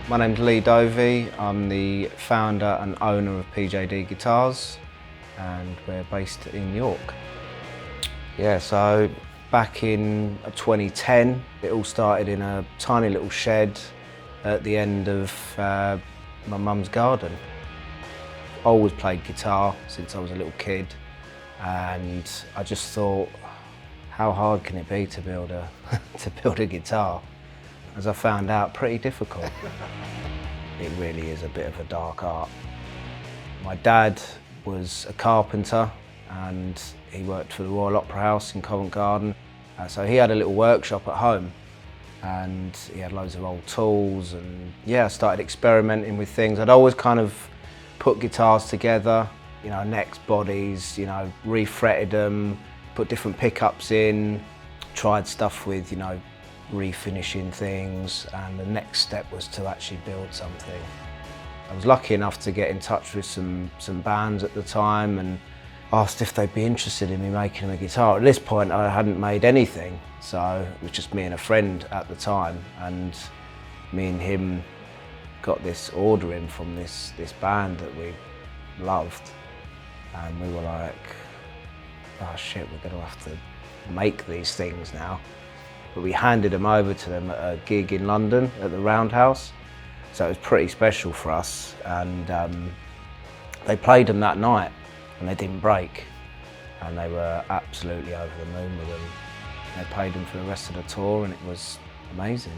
My name's Lee Dovey. I'm the founder and owner of PJD Guitars, and we're based in York. Yeah, so back in 2010, it all started in a tiny little shed at the end of my mum's garden. I always played guitar since I was a little kid, and I just thought, how hard can it be to build a guitar? As I found out, pretty difficult. It really is a bit of a dark art. My dad was a carpenter and he worked for the Royal Opera House in Covent Garden. So he had a little workshop at home and he had loads of old tools, and yeah, I started experimenting with things. I'd always kind of put guitars together, you know, necks, bodies, you know, refretted them, put different pickups in, tried stuff with, you know, refinishing things, and the next step was to actually build something. I was lucky enough to get in touch with some bands at the time and asked if they'd be interested in me making them a guitar. At this point I hadn't made anything, so it was just me and a friend at the time, and me and him got this order in from this band that we loved, and we were like, oh shit, we're going to have to make these things now. But we handed them over to them at a gig in London at the Roundhouse, so it was pretty special for us. And they played them that night and they didn't break, and they were absolutely over the moon with them. They played them for the rest of the tour and it was amazing.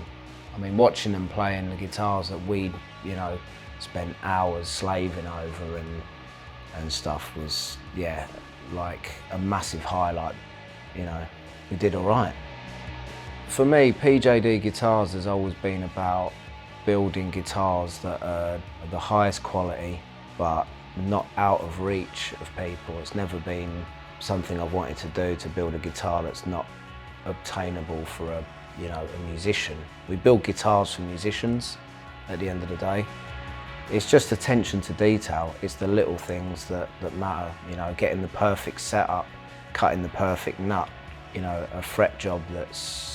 I mean, watching them playing the guitars that we, you know, spent hours slaving over and stuff was, yeah, like a massive highlight. You know, we did all right. For me, PJD Guitars has always been about building guitars that are the highest quality, but not out of reach of people. It's never been something I've wanted to do, to build a guitar that's not obtainable for a musician. We build guitars for musicians at the end of the day. It's just attention to detail. It's the little things that matter, you know, getting the perfect setup, cutting the perfect nut, you know, a fret job that's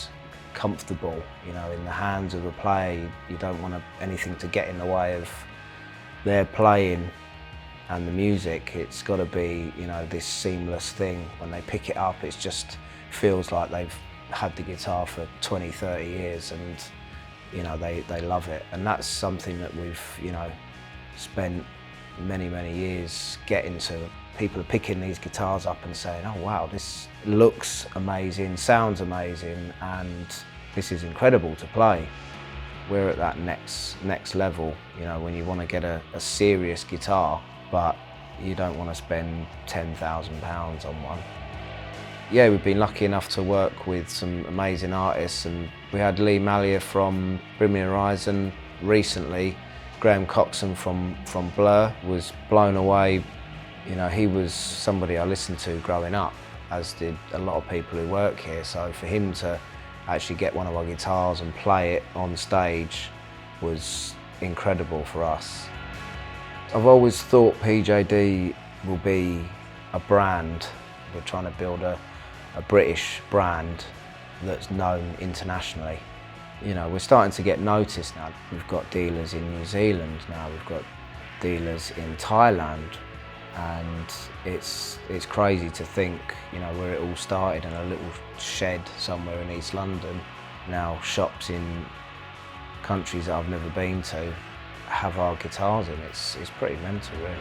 comfortable, you know, in the hands of the player. You don't want anything to get in the way of their playing and the music. It's got to be, you know, this seamless thing. When they pick it up, it just feels like they've had the guitar for 20, 30 years, and you know, they love it. And that's something that we've, you know, spent many years getting to. People are picking these guitars up and saying, oh wow, this looks amazing, sounds amazing, and this is incredible to play. We're at that next level, you know, when you want to get a serious guitar, but you don't want to spend £10,000 on one. Yeah, we've been lucky enough to work with some amazing artists, and we had Lee Mallier from Bring Me the Horizon recently. Graham Coxon from Blur was blown away. You know, he was somebody I listened to growing up, as did a lot of people who work here. So for him to actually get one of our guitars and play it on stage was incredible for us. I've always thought PJD will be a brand. We're trying to build a British brand that's known internationally. You know, we're starting to get noticed now. We've got dealers in New Zealand now, we've got dealers in Thailand, and it's crazy to think, you know, where it all started in a little shed somewhere in East London. Now shops in countries that I've never been to have our guitars in. It's pretty mental, really.